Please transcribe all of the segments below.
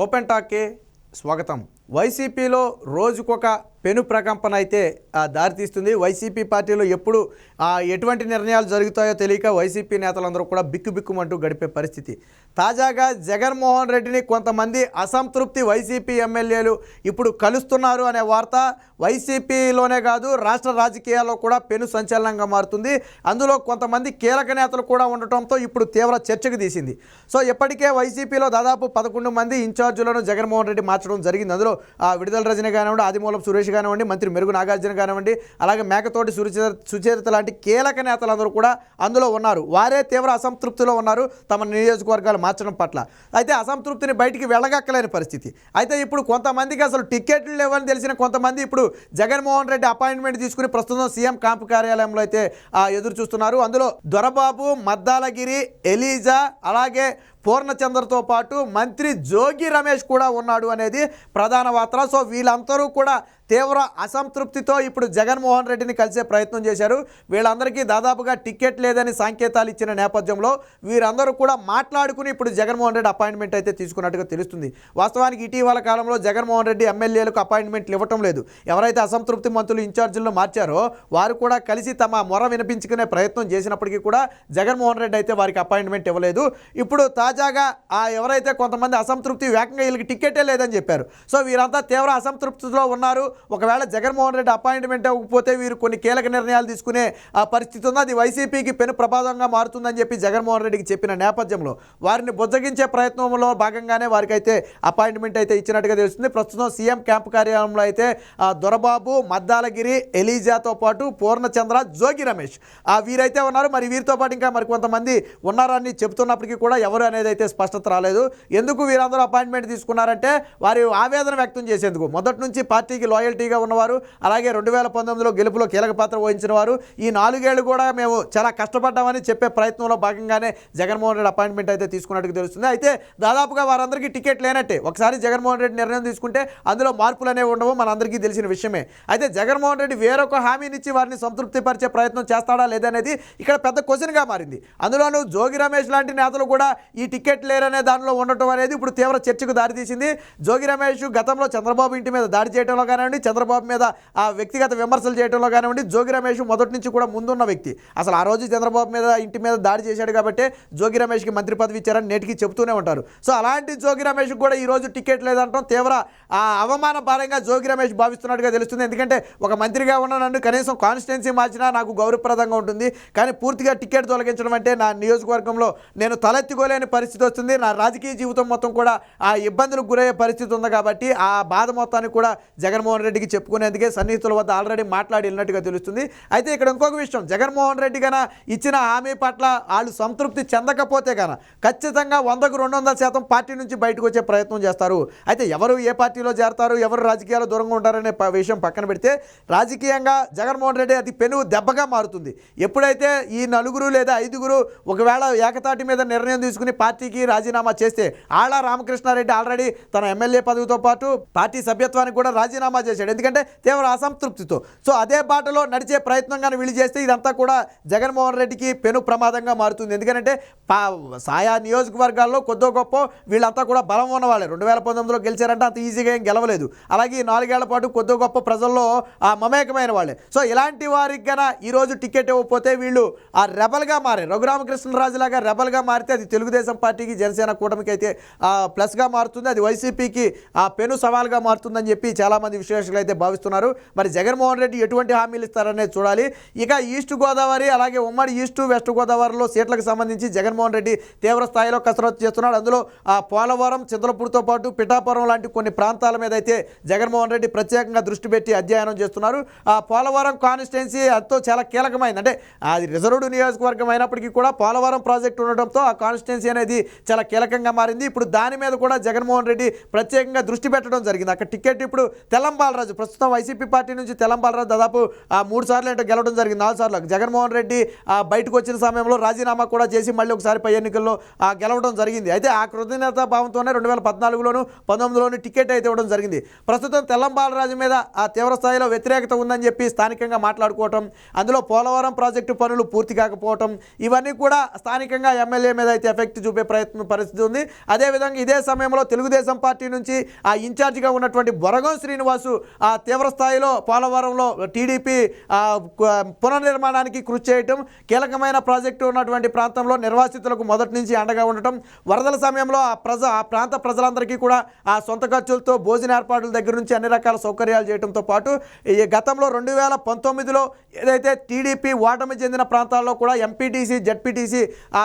Open టాక్కి స్వాగతం. వైసీపీలో రోజుకొక పెను ప్రకంపన అయితే దారితీస్తుంది. వైసీపీ పార్టీలో ఎప్పుడు ఎటువంటి నిర్ణయాలు జరుగుతాయో తెలియక వైసీపీ నేతలందరూ కూడా బిక్కుబిక్కుమంటూ గడిపే పరిస్థితి. తాజాగా జగన్మోహన్ రెడ్డిని కొంతమంది అసంతృప్తి వైసీపీ ఎమ్మెల్యేలు ఇప్పుడు కలుస్తున్నారు అనే వార్త వైసీపీలోనే కాదు రాష్ట్ర రాజకీయాల్లో కూడా పెను సంచలనంగా మారుతుంది. అందులో కొంతమంది కీలక నేతలు కూడా ఉండటంతో ఇప్పుడు తీవ్ర చర్చకు తీసింది. సో ఇప్పటికే వైసీపీలో దాదాపు 11 మంది ఇన్ఛార్జీలను జగన్మోహన్ రెడ్డి మార్చడం జరిగింది. అందులో విడుదల రజని కానివ్వండి, ఆదిమూలపు సురేష్ కానివ్వండి, మంత్రి మెరుగు నాగార్జున కానివ్వండి, అలాగే మేకతోటి సుచరిత లాంటి కీలక నేతలందరూ కూడా అందులో ఉన్నారు. వారే తీవ్ర అసంతృప్తిలో ఉన్నారు తమ నియోజకవర్గాలు మార్చడం పట్ల. అయితే అసంతృప్తిని బయటికి వెళ్ళగక్కలేని పరిస్థితి. అయితే ఇప్పుడు కొంతమందికి అసలు టికెట్లు లేవని తెలిసిన కొంతమంది ఇప్పుడు జగన్మోహన్ రెడ్డి అపాయింట్మెంట్ తీసుకుని ప్రస్తుతం సీఎం క్యాంపు కార్యాలయంలో అయితే ఎదురు చూస్తున్నారు. అందులో దొరబాబు, మద్దాలగిరి, ఎలీజా, అలాగే పూర్ణచంద్రతో పాటు మంత్రి జోగి రమేష్ కూడా ఉన్నాడు అనేది ప్రధాన వార్త. సో వీళ్ళందరూ కూడా తీవ్ర అసంతృప్తితో ఇప్పుడు జగన్మోహన్ రెడ్డిని కలిసే ప్రయత్నం చేశారు. వీళ్ళందరికీ దాదాపుగా టికెట్ లేదని సంకేతాలు ఇచ్చిన నేపథ్యంలో వీరందరూ కూడా మాట్లాడుకుని ఇప్పుడు జగన్మోహన్ రెడ్డి అపాయింట్మెంట్ అయితే తీసుకున్నట్టుగా తెలుస్తుంది. వాస్తవానికి ఇటీవల కాలంలో జగన్మోహన్ రెడ్డి ఎమ్మెల్యేలకు అపాయింట్మెంట్లు ఇవ్వటం లేదు. ఎవరైతే అసంతృప్తి మంత్రులు ఇన్ఛార్జీలను మార్చారో వారు కూడా కలిసి తమ మొర వినిపించుకునే ప్రయత్నం చేసినప్పటికీ కూడా జగన్మోహన్ రెడ్డి అయితే వారికి అపాయింట్మెంట్ ఇవ్వలేదు. ఇప్పుడు తాజాగా ఎవరైతే కొంతమంది అసంతృప్తి వేగంగా వీళ్ళకి టికెటే లేదని చెప్పారు. సో వీరంతా తీవ్ర అసంతృప్తిలో ఉన్నారు. ఒకవేళ జగన్మోహన్ రెడ్డి అపాయింట్మెంట్ అవ్వకపోతే వీరు కొన్ని కీలక నిర్ణయాలు తీసుకునే పరిస్థితి ఉంది. అది వైసీపీకి పెను ప్రమాదంగా మారుతుందని చెప్పి జగన్మోహన్ రెడ్డికి చెప్పిన నేపథ్యంలో వారిని బుజ్జగించే ప్రయత్నంలో భాగంగానే వారికి అయితే అపాయింట్మెంట్ అయితే ఇచ్చినట్టుగా తెలుస్తుంది. ప్రస్తుతం సీఎం క్యాంపు కార్యాలయంలో అయితే దొరబాబు, మద్దాలగిరి, ఎలీజాతో పాటు పూర్ణచంద్ర, జోగి రమేష్ వీరైతే ఉన్నారు. మరి వీరితో పాటు ఇంకా మరి కొంతమంది ఉన్నారని చెబుతున్నప్పటికీ కూడా ఎవరు అనేది అయితే స్పష్టత రాలేదు. ఎందుకు వీరందరూ అపాయింట్మెంట్ తీసుకున్నారంటే వారి ఆవేదన వ్యక్తం చేసేందుకు. మొదటి నుంచి పార్టీకి లాయల్టీగా ఉన్నవారు, అలాగే 2019లో గెలుపులో కీలక పాత్ర వహించిన వారు. ఈ 4 ఏళ్ళు కూడా మేము చాలా కష్టపడ్డామని చెప్పే ప్రయత్నంలో భాగంగానే జగన్మోహన్ రెడ్డి అపాయింట్మెంట్ అయితే తీసుకున్నట్టుగా తెలుస్తుంది. అయితే దాదాపుగా వారందరికీ టికెట్ లేనట్టే. ఒకసారి జగన్మోహన్ రెడ్డి నిర్ణయం తీసుకుంటే అందులో మార్పులు అనేవి ఉండవు, మనందరికీ తెలిసిన విషయమే. అయితే జగన్మోహన్ రెడ్డి వేరొక హామీనిచ్చి వారిని సంతృప్తిపరిచే ప్రయత్నం చేస్తాడా లేదనేది ఇక్కడ పెద్ద క్వశ్చన్గా మారింది. అందులోనూ జోగి రమేష్ లాంటి నేతలు కూడా ఈ టికెట్ లేరనే దానిలో ఉండటం అనేది ఇప్పుడు తీవ్ర చర్చకు దారితీసింది. జోగి రమేష్ గతంలో చంద్రబాబు ఇంటి మీద దాడి చేయడంలో కానివ్వండి, చంద్రబాబు మీద వ్యక్తిగత విమర్శలు చేయడంలో కానివ్వండి, జోగి రమేష్ మొదటి నుంచి కూడా ముందున్న వ్యక్తి. అసలు ఆ రోజు చంద్రబాబు మీద ఇంటి మీద దాడి చేశాడు కాబట్టి జోగి రమేష్కి మంత్రి పదవి ఇచ్చారని నేటికి చెబుతూనే ఉంటారు. సో అలాంటి జోగి రమేష్ కూడా ఈరోజు టికెట్ లేదంటాం తీవ్ర అవమాన భారంగా జోగి రమేష్ భావిస్తున్నట్టుగా తెలుస్తుంది. ఎందుకంటే ఒక మంత్రిగా ఉన్న నన్ను కనీసం కాన్స్టిట్యున్సీ మార్చినా నాకు గౌరవప్రదంగా ఉంటుంది, కానీ పూర్తిగా టికెట్ తొలగించడం అంటే నా నియోజకవర్గంలో నేను తలెత్తుకోలేని పరిస్థితి వస్తుంది. నా రాజకీయ జీవితం మొత్తం కూడా ఇబ్బందులకు గురయ్యే పరిస్థితి ఉంది. కాబట్టి ఆ బాధ మొత్తాన్ని కూడా జగన్మోహన్ రెడ్డికి చెప్పుకునేందుకే సన్నిహితుల వద్ద ఆల్రెడీ మాట్లాడి వెళ్ళినట్టుగా తెలుస్తుంది. అయితే ఇక్కడ ఇంకొక విషయం, జగన్మోహన్ రెడ్డి కన్నా ఇచ్చిన హామీ పట్ల వాళ్ళు సంతృప్తి చెందకపోతే కన్నా ఖచ్చితంగా 100కు 200% పార్టీ నుంచి బయటకు వచ్చే ప్రయత్నం చేస్తారు. అయితే ఎవరు ఏ పార్టీలో చేరతారు, ఎవరు రాజకీయాల్లో దూరంగా ఉంటారనే విషయం పక్కన పెడితే రాజకీయంగా జగన్మోహన్ రెడ్డి అది పెను దెబ్బగా మారుతుంది. ఎప్పుడైతే ఈ 4 లేదా 5 ఒకవేళ ఏకతాటి మీద నిర్ణయం తీసుకుని పార్టీకి రాజీనామా చేస్తే, ఆళ్ళ రామకృష్ణారెడ్డి ఆల్రెడీ తన ఎమ్మెల్యే పదవితో పాటు పార్టీ సభ్యత్వానికి కూడా రాజీనామా చేశాడు, ఎందుకంటే తీవ్ర అసంతృప్తితో. సో అదే బాటలో నడిచే ప్రయత్నంగానే వీళ్ళు చేస్తే ఇదంతా కూడా జగన్మోహన్ రెడ్డికి పెను ప్రమాదంగా మారుతుంది. ఎందుకంటే ఆయా నియోజకవర్గాల్లో కొద్దో గొప్ప వీళ్ళంతా కూడా బలం ఉన్నవాళ్ళే. 2019లో గెలిచారంటే అంత ఈజీగా ఏం గెలవలేదు. అలాగే 4 ఏళ్ల పాటు కొద్దో గొప్ప ప్రజల్లో మమేకమైన వాళ్ళే. సో ఇలాంటి వారికి కన్నా ఈరోజు టికెట్ ఇవ్వకపోతే వీళ్ళు రెబల్గా మారే, రఘురామకృష్ణరాజులాగా రెబల్గా మారితే అది తెలుగుదేశం పార్టీకి, జనసేన కూటమికి అయితే ప్లస్గా మారుతుంది. అది వైసీపీకి పెను సవాల్గా మారుతుందని చెప్పి చాలామంది విశ్లేషకులు అయితే భావిస్తున్నారు. మరి జగన్మోహన్ రెడ్డి ఎటువంటి హామీలు ఇస్తారనేది చూడాలి. ఇక ఈస్ట్ గోదావరి అలాగే ఉమ్మడి ఈస్ట్ వెస్ట్ గోదావరిలో సీట్లకు సంబంధించి జగన్మోహన్ రెడ్డి తీవ్ర స్థాయిలో కసరత్తు చేస్తున్నాడు. అందులో పోలవరం, చింతలపూడితో పాటు పిఠాపురం లాంటి కొన్ని ప్రాంతాల మీద అయితే జగన్మోహన్ రెడ్డి ప్రత్యేకంగా దృష్టి పెట్టి అధ్యయనం చేస్తున్నారు. పోలవరం కాన్స్టిట్యున్సీ ఎంతో చాలా కీలకమైంది. అంటే అది రిజర్వ్డ్ నియోజకవర్గం అయినప్పటికీ కూడా పోలవరం ప్రాజెక్టు ఉండడంతో ఆ కాన్స్టిట్యున్సీ అనేది చాలా కీలకంగా మారింది. ఇప్పుడు దాని మీద కూడా జగన్మోహన్ రెడ్డి ప్రత్యేకంగా దృష్టి పెట్టడం జరిగింది. అక్కడ టికెట్ ఇప్పుడు తెలంగాణ బాలరాజు ప్రస్తుతం వైసీపీ పార్టీ నుంచి తెల్లం బాలరాజు దాదాపు 3 సార్లు ఏంటో గెలవడం జరిగింది, 4 సార్లు. జగన్మోహన్ రెడ్డి బయటకు వచ్చిన సమయంలో రాజీనామా కూడా చేసి మళ్ళీ ఒకసారి పై ఎన్నికల్లో గెలవడం జరిగింది. అయితే ఆ కృతజ్ఞత భావంతోనే 2014లోను 19లోను టికెట్ అయితే ఇవ్వడం జరిగింది. ప్రస్తుతం తెల్లం బాలరాజు మీద తీవ్ర స్థాయిలో వ్యతిరేకత ఉందని చెప్పి స్థానికంగా మాట్లాడుకోవటం, అందులో పోలవరం ప్రాజెక్టు పనులు పూర్తి కాకపోవటం, ఇవన్నీ కూడా స్థానికంగా ఎమ్మెల్యే మీద అయితే ఎఫెక్ట్ చూపే పరిస్థితి ఉంది. అదేవిధంగా ఇదే సమయంలో తెలుగుదేశం పార్టీ నుంచి ఇన్ఛార్జిగా ఉన్నటువంటి బొరగం శ్రీనివాసు తీవ్ర స్థాయిలో పోలవరంలో టీడీపీ పునర్నిర్మాణానికి కృషి చేయటం, కీలకమైన ప్రాజెక్టు ఉన్నటువంటి ప్రాంతంలో నిర్వాసితులకు మొదటి నుంచి అండగా ఉండటం, వరదల సమయంలో ఆ ప్రాంత ప్రజలందరికీ కూడా సొంత ఖర్చులతో భోజన ఏర్పాట్ల దగ్గర నుంచి అన్ని రకాల సౌకర్యాలు చేయడంతో పాటు ఈ గతంలో 2019లో ఏదైతే టీడీపీ ఓటమి చెందిన ప్రాంతాల్లో కూడా ఎంపీటీసీ జెడ్పీటీసీ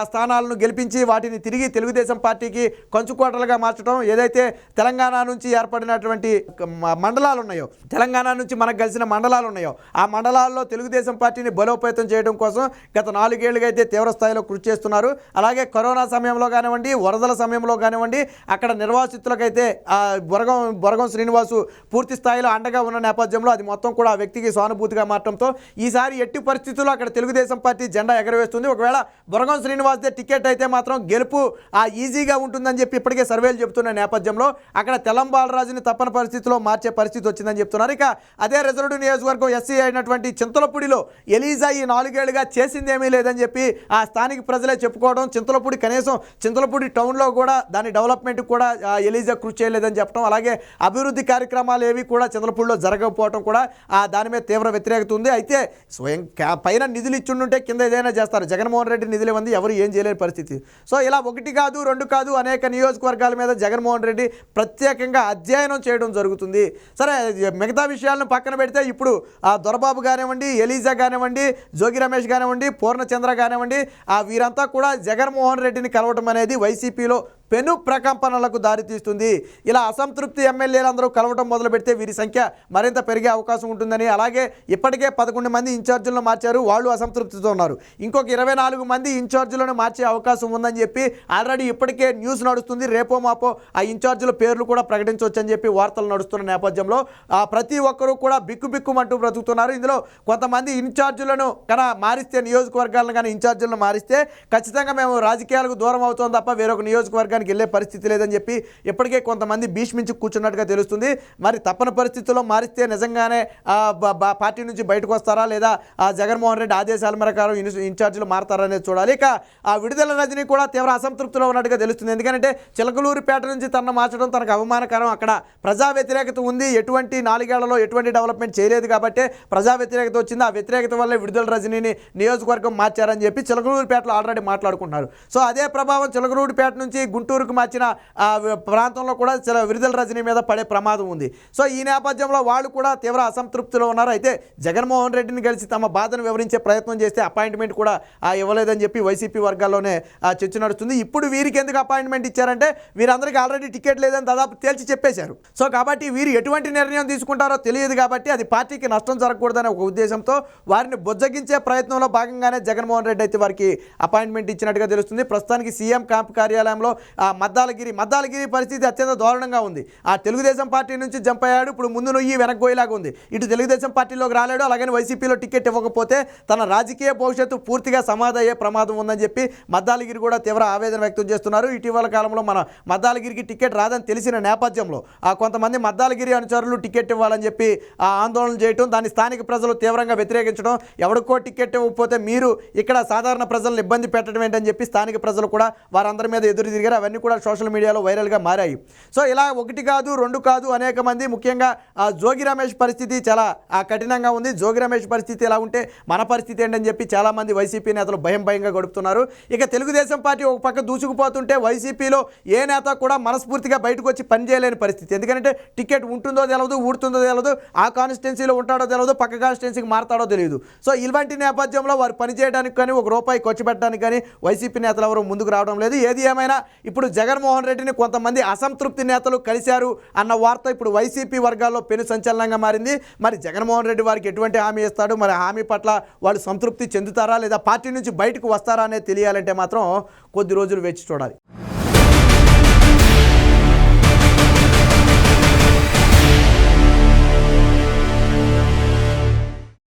స్థానాలను గెలిపించి వాటిని తిరిగి తెలుగుదేశం పార్టీకి కంచుకోటలుగా మార్చడం, ఏదైతే తెలంగాణ నుంచి ఏర్పడినటువంటి మండలాలు ఉన్నాయో, తెలంగాణ నుంచి మనకు కలిసిన మండలాలు ఉన్నాయో, ఆ మండలాల్లో తెలుగుదేశం పార్టీని బలోపేతం చేయడం కోసం గత 4 ఏళ్లుగా అయితే తీవ్ర స్థాయిలో కృషి చేస్తున్నారు. అలాగే కరోనా సమయంలో కానివ్వండి, వరదల సమయంలో కానివ్వండి, అక్కడ నిర్వాసితులకైతే బొరగం శ్రీనివాసు పూర్తి స్థాయిలో అండగా ఉన్న నేపథ్యంలో అది మొత్తం కూడా ఆ వ్యక్తికి సానుభూతిగా మారడంతో ఈసారి ఎట్టి పరిస్థితుల్లో అక్కడ తెలుగుదేశం పార్టీ జెండా ఎగరవేస్తుంది. ఒకవేళ బొరగం శ్రీనివాస్దే టికెట్ అయితే మాత్రం గెలుపు ఈజీగా ఉంటుందని చెప్పి ఇప్పటికే సర్వేలు చెబుతున్న నేపథ్యంలో అక్కడ తెల్లం బాలరాజుని తప్పని పరిస్థితిలో మార్చే పరిస్థితి వచ్చిందని చెప్తున్నారు. ఇక అదే రిజర్వ్డ్ నియోజకవర్గం ఎస్సీ అయినటువంటి చింతలపూడిలో ఎలీజా ఈ 4 ఏళ్లుగా చేసిందేమీ లేదని చెప్పి ఆ స్థానిక ప్రజలే చెప్పుకోవడం, చింతలపూడి కనీసం చింతలపూడి టౌన్లో కూడా దాని డెవలప్మెంట్ కూడా ఎలీజా కృషి చేయలేదని చెప్పడం, అలాగే అభివృద్ధి కార్యక్రమాలు ఏవి కూడా చింతలపూడిలో జరగకపోవడం కూడా దాని మీద తీవ్ర వ్యతిరేకత ఉంది. అయితే స్వయం పైన నిధులు ఇచ్చుంటే కింద ఏదైనా చేస్తారు, జగన్మోహన్ రెడ్డి నిధులు ఇవ్వండి ఎవరు ఏం చేయలేని పరిస్థితి. సో ఇలా 1 కాదు 2 కాదు అనేక నియోజకవర్గాల మీద జగన్మోహన్ రెడ్డి ప్రత్యేకంగా అధ్యయనం చేయడం జరుగుతుంది. సరే, మిగతా విషయాలను పక్కన పెడితే ఇప్పుడు దొరబాబు కానివ్వండి, ఎలీజా కానివ్వండి, జోగి రమేష్ కానివ్వండి, పూర్ణచంద్ర కానివ్వండి, వీరంతా కూడా జగన్మోహన్ రెడ్డిని కలవడం అనేది వైసీపీలో పెను ప్రకంపనలకు దారితీస్తుంది. ఇలా అసంతృప్తి ఎమ్మెల్యేలందరూ కలవడం మొదలు పెడితే వీరి సంఖ్య మరింత పెరిగే అవకాశం ఉంటుందని, అలాగే ఇప్పటికే 11 మంది ఇన్ఛార్జీలను మార్చారు, వాళ్ళు అసంతృప్తితో ఉన్నారు. ఇంకొక 24 మంది ఇన్ఛార్జీలను మార్చే అవకాశం ఉందని చెప్పి ఆల్రెడీ ఇప్పటికే న్యూస్ నడుస్తుంది. రేపో మాపో ఆ ఇన్ఛార్జీల పేర్లు కూడా ప్రకటించవచ్చని చెప్పి వార్తలు నడుస్తున్న నేపథ్యంలో ప్రతి ఒక్కరూ కూడా బిక్కుబిక్కుమంటూ బ్రతుకుతున్నారు. ఇందులో కొంతమంది ఇన్ఛార్జీలను మారిస్తే, నియోజకవర్గాలను కానీ ఇన్ఛార్జీలను మారిస్తే ఖచ్చితంగా మేము రాజకీయాలకు దూరం అవుతాం తప్ప వేరొక నియోజకవర్గానికి వెళ్ళే పరిస్థితి లేదని చెప్పి ఇప్పటికే కొంతమంది భీష్మించి కూర్చున్నట్టుగా తెలుస్తుంది. మరి తప్పని పరిస్థితుల్లో మారిస్తే నిజంగానే పార్టీ నుంచి బయటకు వస్తారా లేదా జగన్మోహన్ రెడ్డి ఆదేశాల ప్రకారం ఇన్ఛార్జీలు మారతారనేది చూడాలి. ఇక విడుదల రజని కూడా తీవ్ర అసంతృప్తిలో ఉన్నట్టుగా తెలుస్తుంది. ఎందుకంటే చిలకలూరుపేట నుంచి తనను మార్చడం తనకు అవమానకరం, అక్కడ ప్రజా వ్యతిరేకత ఉంది, ఎటువంటి 4 ఏళ్లలో ఎటువంటి డెవలప్మెంట్ చేయలేదు కాబట్టి ప్రజా వ్యతిరేకత వచ్చింది, ఆ వ్యతిరేకత వల్లే విడుదల రజనీని నియోజకవర్గం మార్చారని చెప్పి చిలకలూరుపేటలో ఆల్రెడీ మాట్లాడుకుంటున్నారు. సో అదే ప్రభావం చిలకలూరుపేట నుంచి గుంటూరుకు మార్చిన ప్రాంతంలో కూడా విడుదల రజనీ మీద పడే ప్రమాదం ఉంది. సో ఈ నేపథ్యంలో వాళ్ళు కూడా తీవ్ర అసంతృప్తిలో ఉన్నారు. అయితే జగన్మోహన్ రెడ్డిని కలిసి తమ బాధను వివరించే ప్రయత్నం చేస్తే అపాయింట్మెంట్ కూడా ఇవ్వలేదని చెప్పి వైసీపీ వర్గాల్లోనే చర్చ నడుస్తుంది. ఇప్పుడు వీరికి ఎందుకు అపాయింట్మెంట్ ఇచ్చారంటే వీరందరికీ ఆల్రెడీ టికెట్ లేదని దాదాపు తేల్చి చెప్పేశారు. సో కాబట్టి వీరు ఎటువంటి నిర్ణయం తీసుకుంటారో తెలియదు కాబట్టి అది పార్టీకి నష్టం జరగకూడదనే ఒక ఉద్దేశంతో వారిని బుజ్జగించే ప్రయత్నంలో భాగంగానే జగన్మోహన్ రెడ్డి అయితే వారికి అపాయింట్మెంట్ ఇచ్చినట్టుగా తెలుస్తుంది. ప్రస్తుతానికి సీఎం క్యాంప్ కార్యాలయంలో మద్దాలగిరి పరిస్థితి అత్యంత దారుణంగా ఉంది. ఆ తెలుగుదేశం పార్టీ నుంచి జంప్ అయ్యాడు, ఇప్పుడు ముందు నుయ్యి వెనక్కి పోయేలాగా ఉంది. ఇటు తెలుగుదేశం పార్టీలోకి రాలేడు, అలాగని వైసీపీలో టికెట్ ఇవ్వకపోతే తన రాజకీయ భవిష్యత్తు పూర్తిగా సమాధి అయ్యే ప్రమాదం ఉందని చెప్పి మద్దాలగిరి కూడా తీవ్ర ఆవేదన వ్యక్తం చేస్తున్నారు. ఇటీవల కాలంలో మన మద్దాలగిరికి టికెట్ రాదని తెలిసిన నేపథ్యంలో కొంతమంది మద్దాలగిరి అనుచరులు టికెట్ ఇవ్వాలని చెప్పి ఆందోళన చేయడం, దాన్ని స్థానిక ప్రజలు తీవ్రంగా వ్యతిరేకించడం, ఎవరికో టికెట్ ఇవ్వకపోతే మీరు ఇక్కడ సాధారణ ప్రజలను ఇబ్బంది పెట్టడం ఏంటని చెప్పి స్థానిక ప్రజలు కూడా వారందరి మీద ఎదురు తిరిగారు. అవన్నీ కూడా సోషల్ మీడియాలో వైరల్గా మారాయి. సో ఇలా 1 కాదు 2 కాదు అనేక మంది, ముఖ్యంగా జోగి రమేష్ పరిస్థితి చాలా కఠినంగా ఉంది. జోగి రమేష్ పరిస్థితి ఎలా ఉంటే మన పరిస్థితి ఏంటని చెప్పి చాలామంది వైసీపీ నేతలు భయంగా గడుపుతున్నారు. ఇక తెలుగుదేశం పార్టీ ఒక పక్క దూసుకుపోతుంటే వైసీపీలో ఏ నేత కూడా మనస్ఫూర్తిగా బయటకు వచ్చి పనిచేయలేని పరిస్థితి. ఎందుకంటే టికెట్ ఉంటుందో తెలియదు, ఊడుతుందో తెలియదు, ఆ కాన్స్టిట్యున్సీలో ఉంటాడో తెలియదు, పక్క కాన్స్టిట్యున్సీకి మారతాడో తెలియదు. సో ఇలాంటి నేపథ్యంలో వారు పనిచేయడానికి కానీ ₹1 ఖర్చు పెట్టడానికి కానీ వైసీపీ నేతలు ఎవరు ముందుకు రావడం లేదు. ఏది ఏమైనా ఇప్పుడు జగన్మోహన్ రెడ్డిని కొంతమంది అసంతృప్తి నేతలు కలిశారు అన్న వార్త ఇప్పుడు వైసీపీ వర్గాల్లో పెను సంచలనంగా మారింది. మరి జగన్మోహన్ రెడ్డి వారికి ఎటువంటి హామీ ఇస్తాడు, మరి హామీ పట్ల వాళ్ళు సంతృప్తి చెందుతారా లేదా పార్టీ నుంచి బయటకు వస్తారా అనేది తెలియాలంటే మాత్రం కొద్ది రోజులు వేచి చూడాలి.